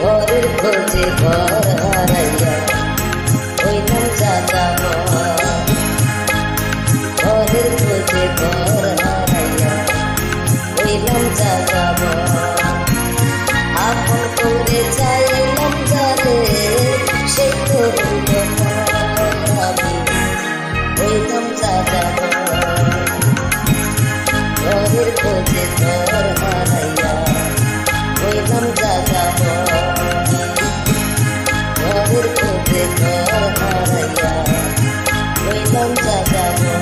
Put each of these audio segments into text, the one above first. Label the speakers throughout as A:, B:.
A: ঘরের খোঁজে ঘর হারাইয়া হইলাম যাযাবর। ঘরের খোঁজে ঘর হারাইয়া হইলাম যাযাবর। আপন করে চাইলাম যারে সে তো হইল না, আমি হইলাম যাযাবর। ঘরের খোঁজে ঘর হারাইয়া হইলাম যাযাবর। ঘরের খোঁজে ঘর হারাইয়া হইলাম যাযাবর।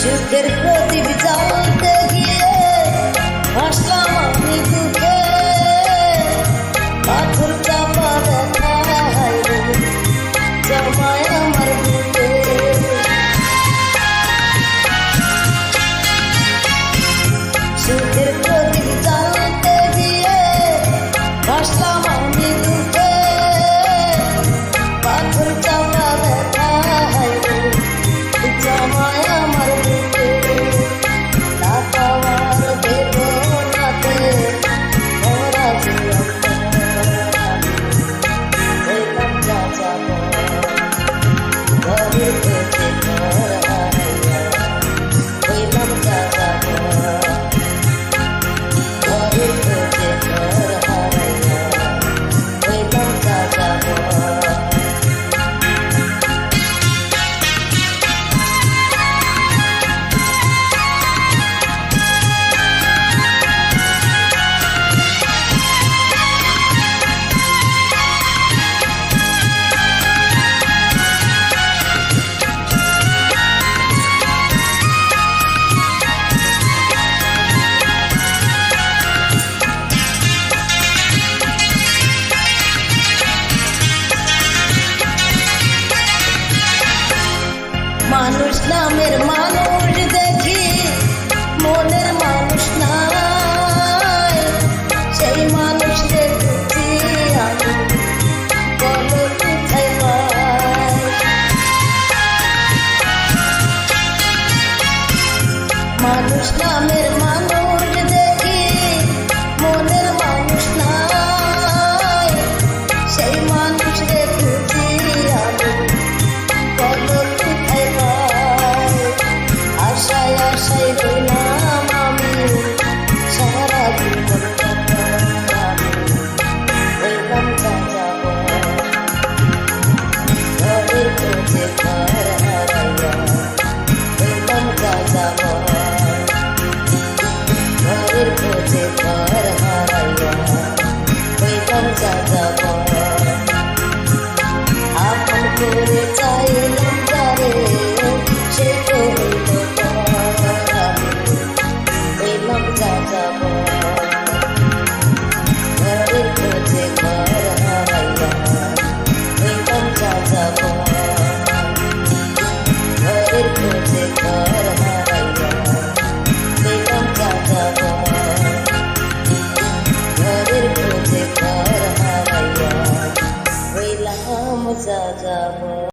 A: সুখের প্রদীপ জ্বালতে গিয়ে ভাসলাম আমি বুকে, পাথর চাপা দেখায় জমায় আমার বুকে। সুখের প্রদীপ জ্বালতে গিয়ে ভাসলাম আমি বুকে, পাথর চাপা দেখায় জমায় আমার বুকে। না পাওয়ার বেদনাতে ভরা জীবন হইলাম যাযাবর। ঘরের খোঁজে ঘর হারাইয়া হইলাম যাযাবর। ঘরের খোঁজে ঘর হারাইয়া হইলাম যাযাবর। মানুষ নামের মানুষ দেখি মনের মানুষ নাই, সেই মানুষ দেখছি আমি বলো কোথায় পাই। মানুষ নামের মানুষ দেখি মনের মানুষ নাই, সেই মানুষ দেখছি আমি বলো কোথায় পাই। আশায় আশায় রইলাম আমি সারা জীবন, হইলাম যাযাবর। ঘরের খোঁজে ঘর হারাইয়া হইলাম যাযাবর। ঘরের খোঁজে ঘর হারাইয়া হইলাম যাযাবর। আপন করে চাইলাম যারে সে তো হইল না, আমি হইলাম যাযাবর। ঘরের খোঁজে ঘর হারাইয়া হইলাম যাযাবর। ঘরের খোঁজে ঘর হারাইয়া হইলাম যাযাবর। ঘরের খোঁজে ঘর হারাইয়া হইলাম যাযাবর।